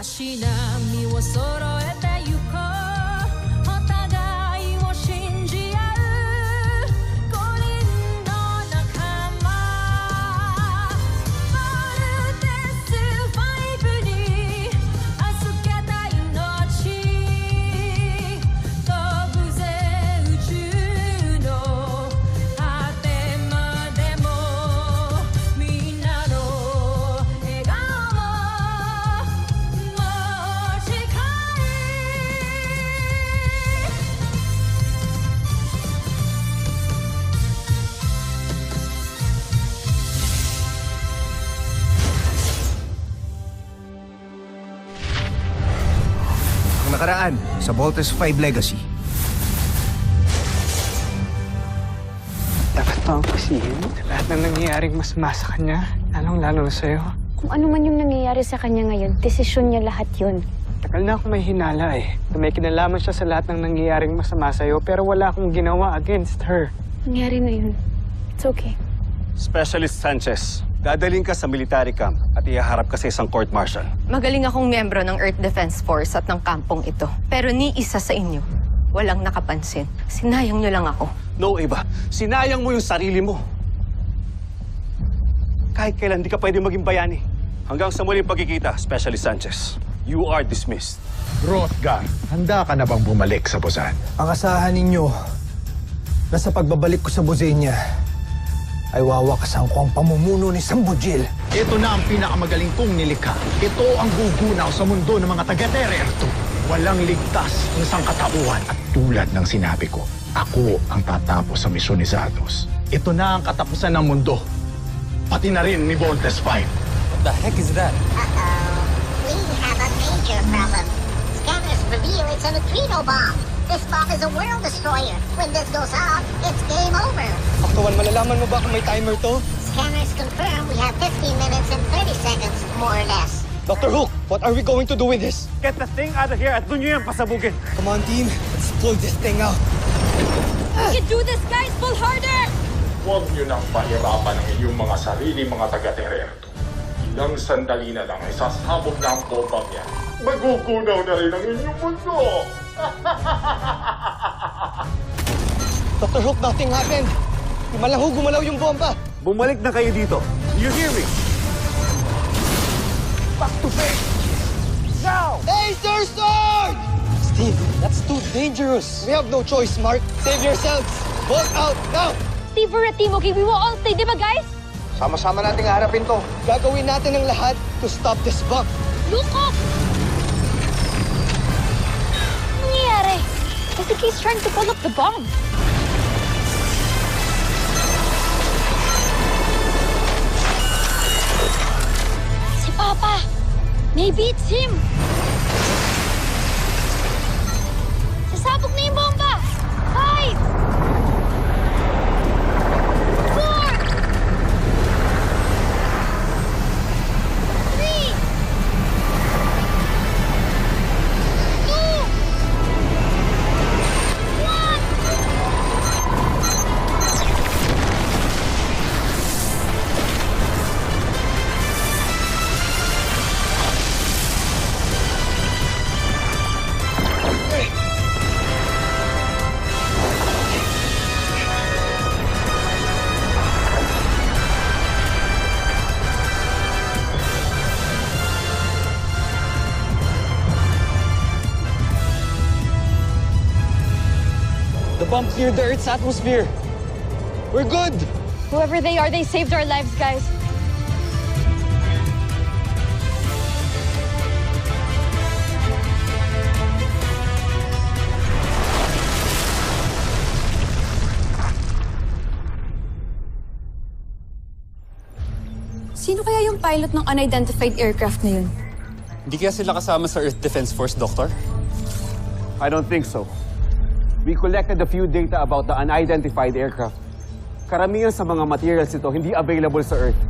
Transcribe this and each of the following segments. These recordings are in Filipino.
し波を揃えてゆこうお互いを信じ合う五人の仲間まるでスファイブに預けた命飛ぶぜ宇宙の果てまでもみんなの笑顔Nakaraan sa Voltes 5 Legacy. Dapat pa ang pasihin sa lahat ng nangyayaring masama sa kanya, lalong-lalo na sa'yo. Kung ano man yung nangyayari sa kanya ngayon, desisyon niya lahat yun. Tagal na akong may hinala na may kinalaman siya sa lahat ng nangyayaring masama sa'yo, pero wala akong ginawa against her. Nangyari na yun. It's okay. Specialist Sanchez, dadaling ka sa military camp at ihaharap ka sa isang court-martial. Magaling akong miyembro ng Earth Defense Force at ng kampong ito. Pero ni isa sa inyo, walang nakapansin. Sinayang niyo lang ako. No, Eva. Sinayang mo yung sarili mo. Kahit kailan di ka pwede maging bayani. Hanggang sa muling pagkikita, Specialist Sanchez, you are dismissed. Rothgar, handa ka na bang bumalik sa Busan? Ang asahan ninyo na sa pagbabalik ko sa Bosenia ay wawakasan ko ang pamumuno ni Sambujil. Ito na ang pinakamagaling kong nilikha. Ito ang gugunaw sa mundo ng mga taga-Tererto. Walang ligtas ng sangkatauhan. At tulad ng sinabi ko, ako ang tatapos sa misyon ni Zados. Ito na ang katapusan ng mundo. Pati na rin ni Voltes 5. What the heck is that? We have a major problem. Scanners reveal it's a neutrino bomb. This bomb is a world destroyer. When this goes off, it's game over. Aktuan, malalaman mo ba kung may timer to? Scanners confirm we have 15 minutes and 30 seconds, more or less. Dr. Hook, what are we going to do with this? Get the thing out of here at doon nyo yan pasabugin. Come on, team. Let's pull this thing out. We can do this, guys! Pull harder! Huwag niyo nang pahirapan ang inyong mga sarili mga taga-Tererto. Ilang sandali na lang ay sasabog na ang bombang yan. Magugunaw na rin ang inyong mundo! Dr. Hook, nothing happened. Malang gumalaw yung bomba. Bumalik na kayo dito. You hear me? Back to base! Now! Laser sword! Steve, that's too dangerous. We have no choice, Mark. Save yourselves. Bolt out, now! Steve, we're a team, okay? We will all stay, di ba, guys? Sama-sama nating harapin to. Gagawin natin ang lahat to stop this bomb. Look up! Ano nangyayari? I think he's trying to pull up the bomb. Si Papa! Maybe it's him! Sasabog na yung bomba! 5! 4! 3! 2! 1! The bomb cleared the Earth's atmosphere. We're good. Whoever they are, they saved our lives, guys. Sino kaya yung pilot ng unidentified aircraft na yun? Hindi kaya sila kasama sa Earth Defense Force, Doctor? I don't think so. We collected a few data about the unidentified aircraft. Karamihan sa mga materials ito hindi available sa Earth.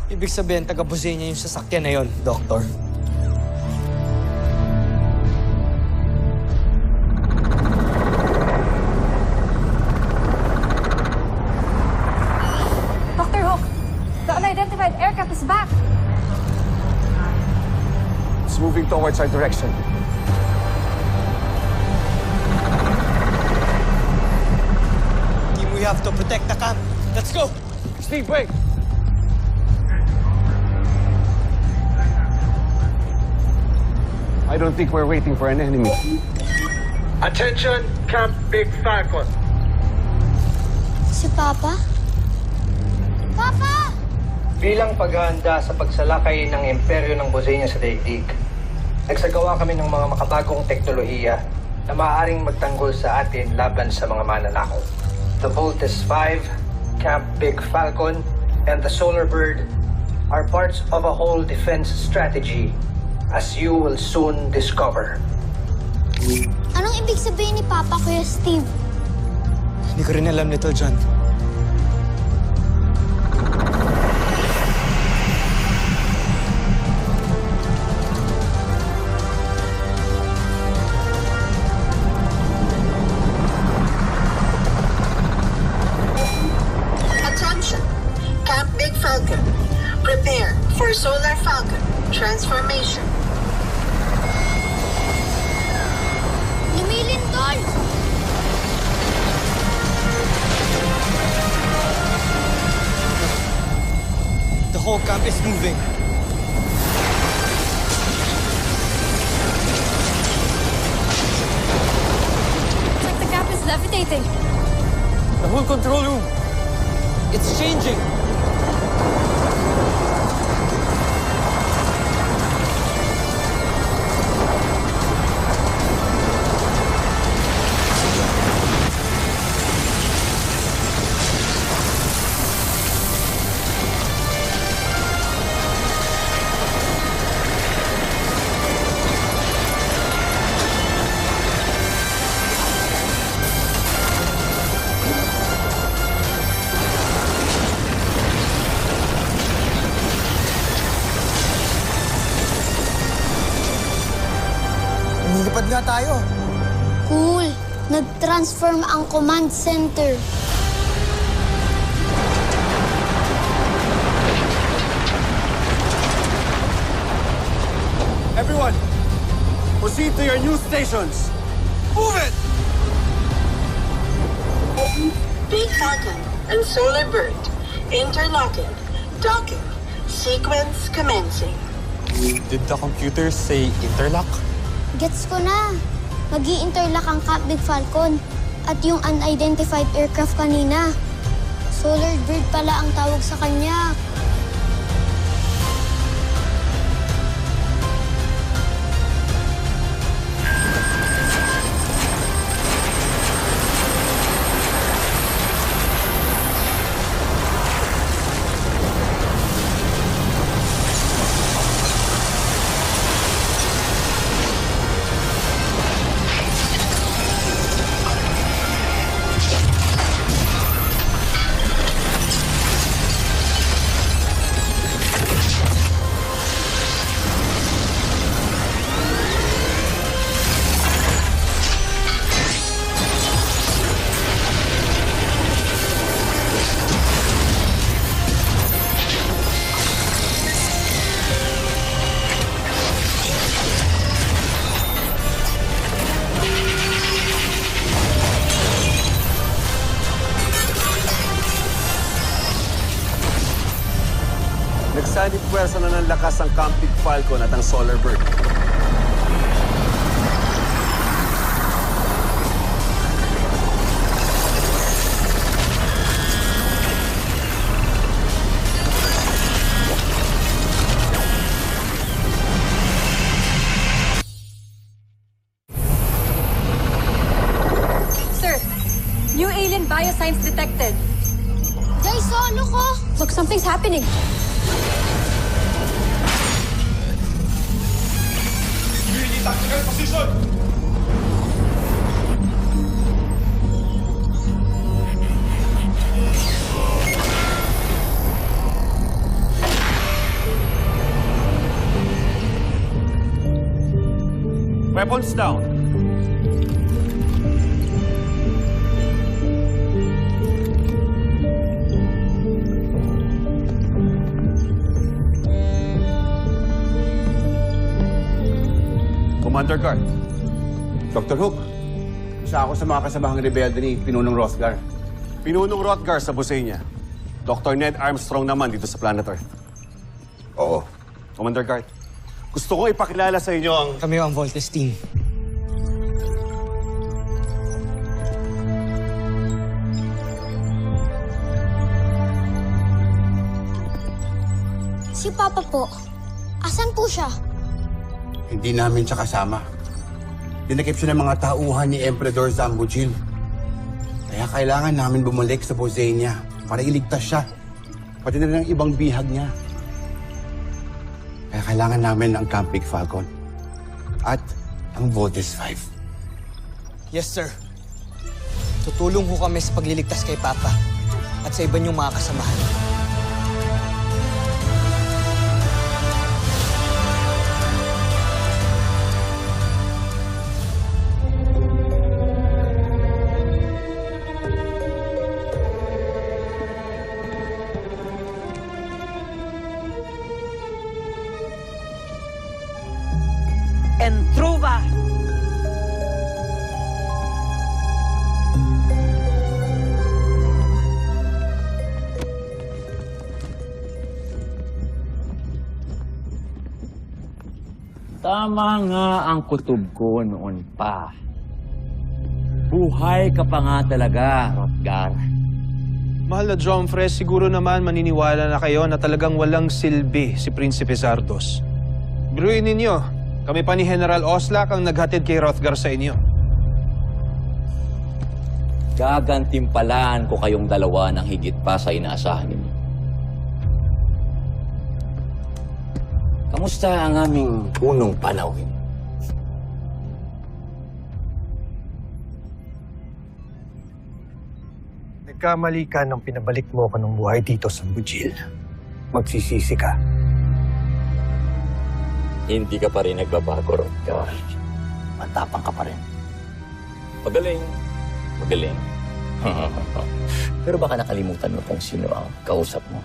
Ibig sabihin, taga-Bosenia yung sasakyan na yon, Doctor. Dr. Hook, the unidentified aircraft is back. moving towards our direction. Team, we have to protect the camp. Let's go! Steve, wait! I don't think we're waiting for an enemy. Attention, Camp Big Falcon. Si Papa? Papa! Bilang paghahanda sa pagsalakay ng imperyo ng Bosenia sa daigdig, nagsagawa kami ng mga makabagong teknolohiya na maaaring magtanggol sa atin laban sa mga mananakaw. The Voltes 5, Camp Big Falcon, and the Solar Bird are parts of a whole defense strategy, as you will soon discover. Anong ibig sabihin ni Papa, Kuya Steve? Hindi ko rin alam, Little John. Attention! Camp Big Falcon. Prepare for Solar Falcon transformation. Lumilindol! The whole camp is moving. It's like the camp is levitating. The whole control room. It's changing. Nilipad nga tayo. Cool. Nag-transform ang command center. Everyone, proceed to your new stations. Move it! Big Falcon and Solar Bird. Interlocking. Docking. Sequence commencing. Did the computer say interlock? Gets ko na. Mag-i-interlock ang Camp Big Falcon at yung unidentified aircraft kanina. Solar Bird pala ang tawag sa kanya. Nagsanib pwersa na ng lakas ang Camp Big Falcon at ang Solar Bird. Sir, new alien biosigns detected. Guys, solo ko! Look, something's happening. Tactical position! Weapons down. Commander Guard. Dr. Hook, isa ako sa mga kasamahang rebelde ni Pinunong Rothgar. Pinunong Rothgar sa Busenya. Dr. Ned Armstrong naman dito sa Planet Earth. Oo. Commander Guard, gusto ko ipakilala sa inyo ang... Kami ang Voltes team. Si Papa po, asan po siya? Hindi namin siya kasama. Dinakip siya ng mga tauhan ni Emperador Zambujil. Kaya kailangan namin bumalik sa Bosenia para iligtas siya. Pati na rin ang ibang bihag niya. Kaya kailangan namin ang Camp Big Falcon. At ang Voltes 5. Yes, sir. Tutulong ho kami sa pagliligtas kay Papa at sa iba niyong mga kasamahan. Entruba! Tama nga ang kutob ko noon pa. Buhay ka pa nga talaga, Rothgar. Mahal na Jomfre, siguro naman maniniwala na kayo na talagang walang silbi si Prinsipe Zardos. Biruin ninyo, kami pa ni General Oslak ang naghatid kay Rothgar sa inyo. Gagantimpalaan ko kayong dalawa ng higit pa sa inaasahan ninyo. Kamusta ang aming unong panahon? Nagkamali ka nang pinabalik mo ko ng buhay dito sa Bujil. Magsisisi ka. Hindi ka pa rin nagbabago, Rothgar. Matapang ka pa rin. Magaling. Magaling. Pero baka nakalimutan mo kung sino ang kausap mo.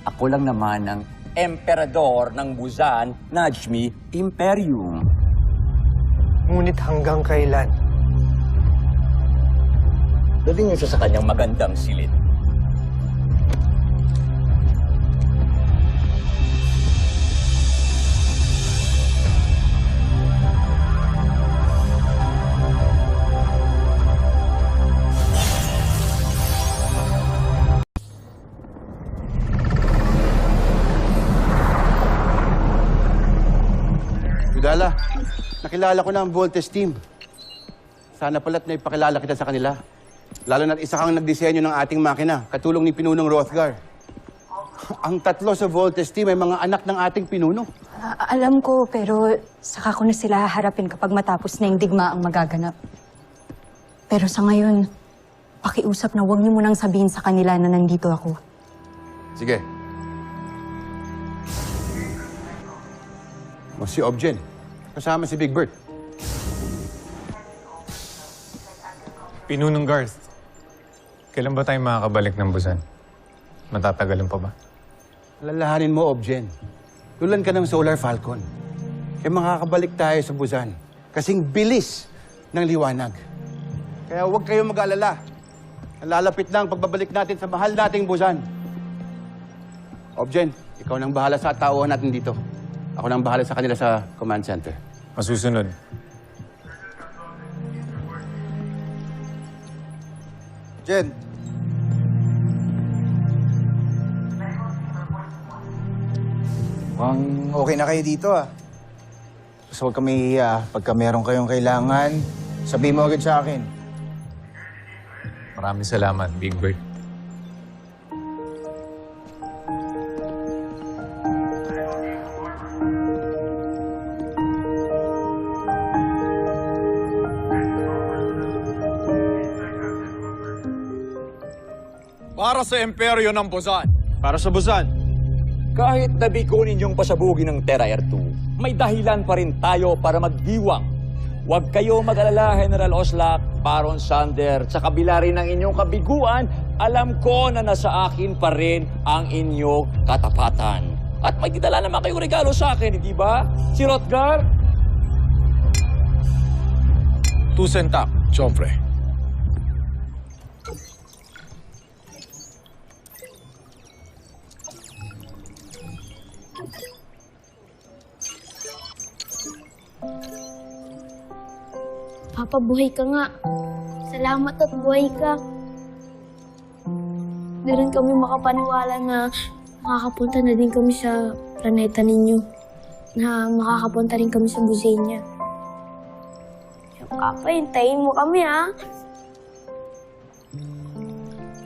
Ako lang naman ang Emperador ng Busan, Najmi Imperium. Ngunit hanggang kailan? Daling niyo siya sa kanyang magandang silid. Dala, nakilala ko na ang Voltes team. Sana pala't naipakilala kita sa kanila. Lalo na't isa kang nagdisenyo ng ating makina, katulong ni Pinunong Rothgar. Ang tatlo sa Voltes team ay mga anak ng ating pinuno. Alam ko, pero saka ko na sila haharapin kapag matapos na yung digma ang magaganap. Pero sa ngayon, pakiusap na huwag niyo munang sabihin sa kanila na nandito ako. Sige. O si Objen, kasama si Big Bert. Pinunong Garth, kailan ba tayo makakabalik ng Busan? Matatagalan pa ba? Lalahanin mo, Objen. Tulan ka ng Solar Falcon. Kaya makakabalik tayo sa Busan. Kasing bilis ng liwanag. Kaya huwag kayong mag-alala. Lalapit na ang pagbabalik natin sa mahal nating Busan. Objen, ikaw nang bahala sa tauhan natin dito. Ako nang bahala sa kanila sa command center. Masusunod. Jen. Mukhang okay na kayo dito ah. So huwag kami hihiya. Pagka meron kayong kailangan, sabihin mo agad sa akin. Maraming salamat, Big Bird. Para sa imperyo ng Busan. Para sa Busan. Kahit nabigo ninyong pasabugin ng Terra Air 2, may dahilan pa rin tayo para magdiwang. Huwag kayo mag-alala, General Oslak, Baron Sander, sa kabila rin ng inyong kabiguan, alam ko na nasa akin pa rin ang inyong katapatan. At may didala naman kayong regalo sa akin, hindi ba? Si Rothgar? Tusentak, Chomfre. Papa, buhay ka nga. Salamat at buhay ka. Hindi rin kami makapaniwala na makakapunta na din kami sa planeta ninyo. Na makakapunta rin kami sa Buzenia. Kaya Papa, hintayin mo kami, ha?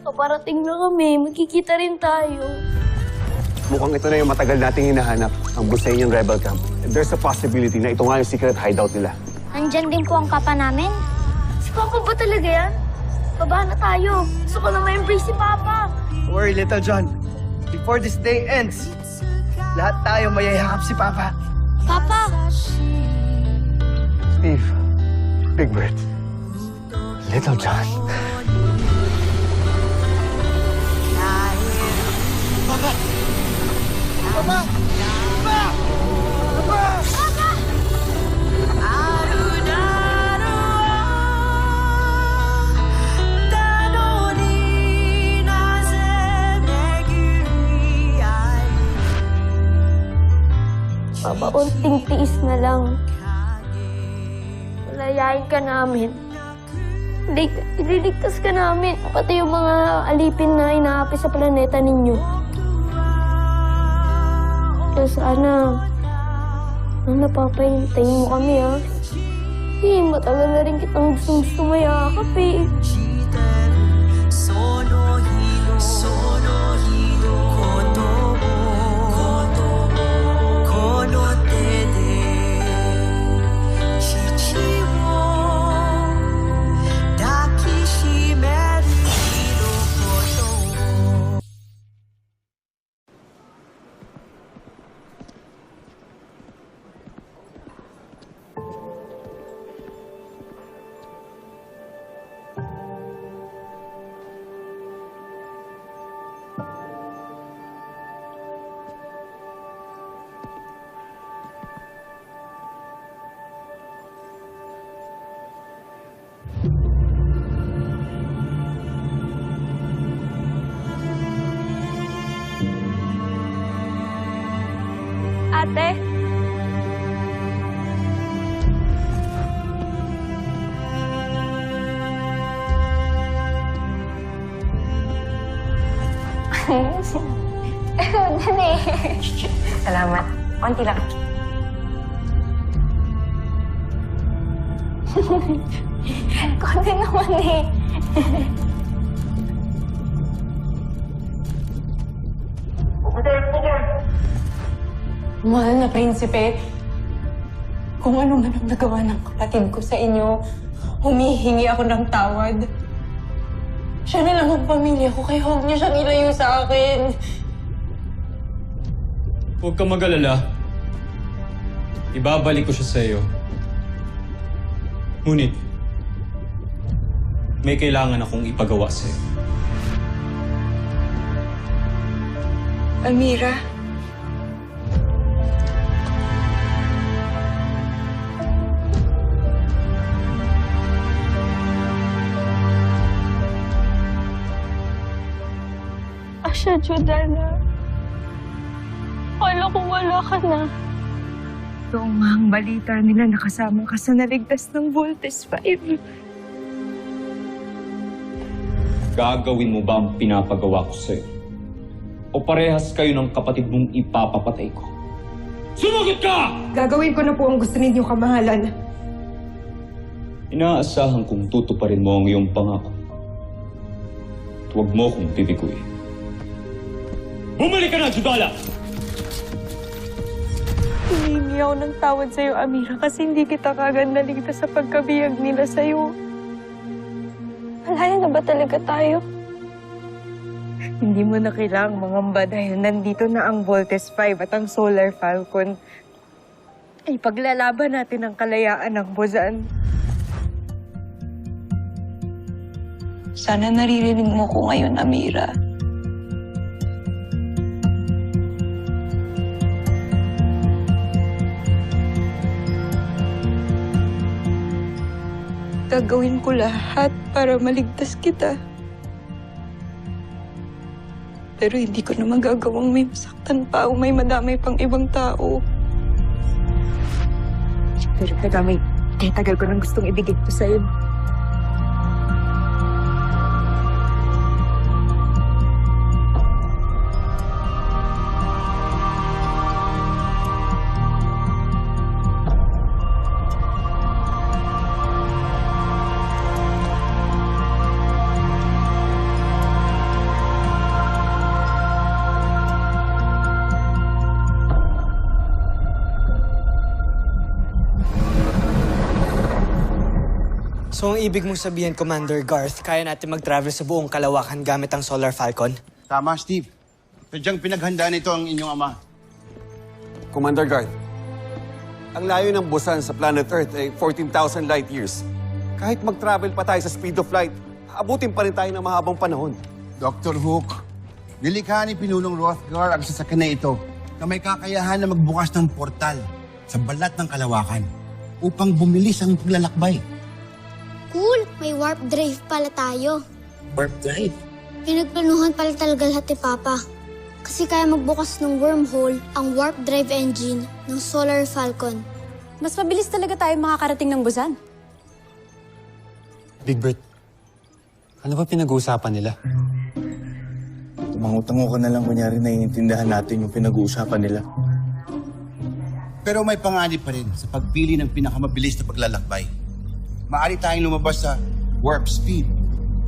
Paparating na kami. Magkikita rin tayo. Mukhang ito na yung matagal nating hinahanap, ang Busenian Rebel Camp. And there's a possibility na ito nga yung secret hideout nila. Nandyan din po ang papa namin. Si Papa ba talaga yan? Baba na tayo. Gusto ko na ma-embrace si Papa. Don't worry, Little John. Before this day ends, lahat tayo mayayakap si Papa. Papa! Steve, Big Bird, Little John. Papa! Papa! Papa! Papa! Papa, unting tiis na lang. Malayain ka namin. Ililigtas ka namin. Pati yung mga alipin na inaapi sa planeta ninyo. Kaya sana Papa, hintayin mo kami, ha? Matagal na rin kitang gusto mayakap, eh. Ate? Dali. Salamat. Konti lang. Konti naman, eh. Mahal na prinsipe, kung ano man ang nagawa ng kapatid ko sa inyo, humihingi ako ng tawad. Siya na lang ang pamilya ko, kaya huwag niyo siyang ilayo sa akin. Huwag ka mag-alala. Ibabalik ko siya sa iyo. Ngunit, may kailangan akong ipagawa sa iyo. Amira? Asya, Jordana. Akala ko wala ka na. Ito nga ang balita nila, nakasama ka sa naligtas ng Voltes 5. Gagawin mo ba ang pinapagawa ko sa iyo? O parehas kayo ng kapatid mong ipapapatay ko? Sumagot ka! Gagawin ko na po ang gusto ninyo, kamahalan. Inaasahan kong tutuparin mo ang iyong pangako. At huwag mo kong bibiguin. Bumalik ka na, Judala! Hihingi ako ng tawad sa'yo, Amira, kasi hindi kita kagad naligtas sa pagkabihag nila sa'yo. Malaya na ba talaga tayo? Hindi mo na kailangang mangamba dahil nandito na ang Voltes 5 at ang Solar Falcon. Ay paglalaban natin ang kalayaan ng Buzan. Sana naririnig mo ko ngayon, Amira. Gagawin ko lahat para maligtas kita. Pero hindi ko na magagawang may masaktan pa o may madamay pang ibang tao. Pero tagal ko nang gustong ibigay ko sa'yo. So, ang ibig mong sabihin, Commander Garth, kaya natin mag-travel sa buong kalawakan gamit ang Solar Falcon? Tama, Steve. Sadyang pinaghandaan nito ang inyong ama. Commander Garth, ang layo ng Busan sa planet Earth ay 14,000 light years. Kahit mag-travel pa tayo sa speed of light, abutin pa rin tayo ng mahabang panahon. Dr. Hook, nilikha ni Pinunong Rothgar ang sasakyan na ito na may kakayahan na magbukas ng portal sa balat ng kalawakan upang bumilis ang paglalakbay. Cool! May warp drive pala tayo. Warp drive? Pinagplanuhan pala talaga lahat ni Papa. Kasi kaya magbukas ng wormhole ang warp drive engine ng Solar Falcon. Mas mabilis talaga tayo makakarating ng Busan. Big Bird, ano ba pinag-uusapan nila? Tumango-tango ka na lang, kunyari naiintindihan natin yung pinag-uusapan nila. Pero may panganib pa rin sa pagpili ng pinakamabilis na paglalakbay. Maaari tayong lumabas sa warp speed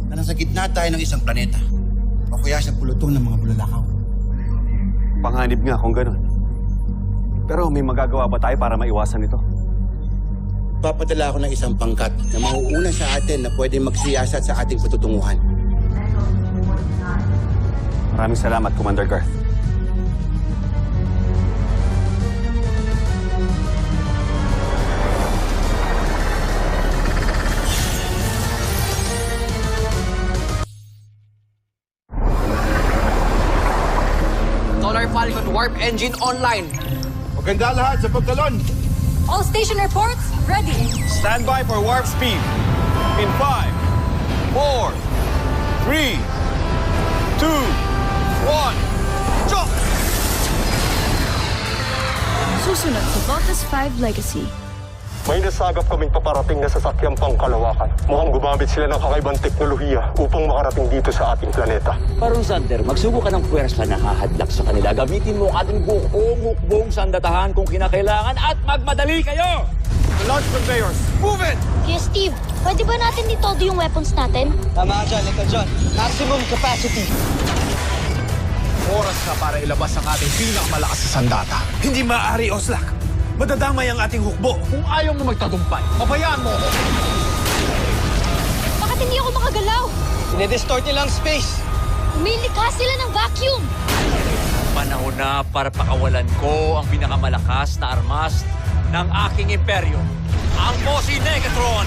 na nasa gitna tayo ng isang planeta o kaya sa pulutong ng mga bulalakaw. Panganib nga kung ganun. Pero may magagawa ba tayo para maiwasan ito? Papadala ako ng isang pangkat na mauuna sa atin na pwede magsiyasat sa ating patutunguhan. Maraming salamat, Commander Garth. Solar Falcon warp engine online. Maganda lahat sa pagtalon. All station reports, ready. Stand by for warp speed. In 5, 4, 3, 2, 1, jump! Susunod sa Lotus 5 Legacy. May nasagap kaming paparating na sasakyang pangkalawakan. Mukhang gumamit sila ng kakaibang teknolohiya upang makarating dito sa ating planeta. Parang Sander, magsubo ka ng puwersa na hahadlak sa kanila. Gamitin mo ang ating buong sandatahan kung kinakailangan at magmadali kayo! The launch conveyors, move it! Yes, Steve. Pwede ba natin itodo yung weapons natin? Tama ka dyan, ito John. Maximum capacity. Oras na para ilabas ang ating pinakamalakas sa sandata. Hindi maaari, Oslak. Madadamay ang ating hukbo. Kung ayaw mo magtagumpay, pabayaan mo ako. Bakit hindi ako makagalaw? Sinedistort nila ang space. Umilikha sila ng vacuum. Panahon na para pakawalan ko ang pinakamalakas na armas ng aking imperyo, ang Bossy Negatron!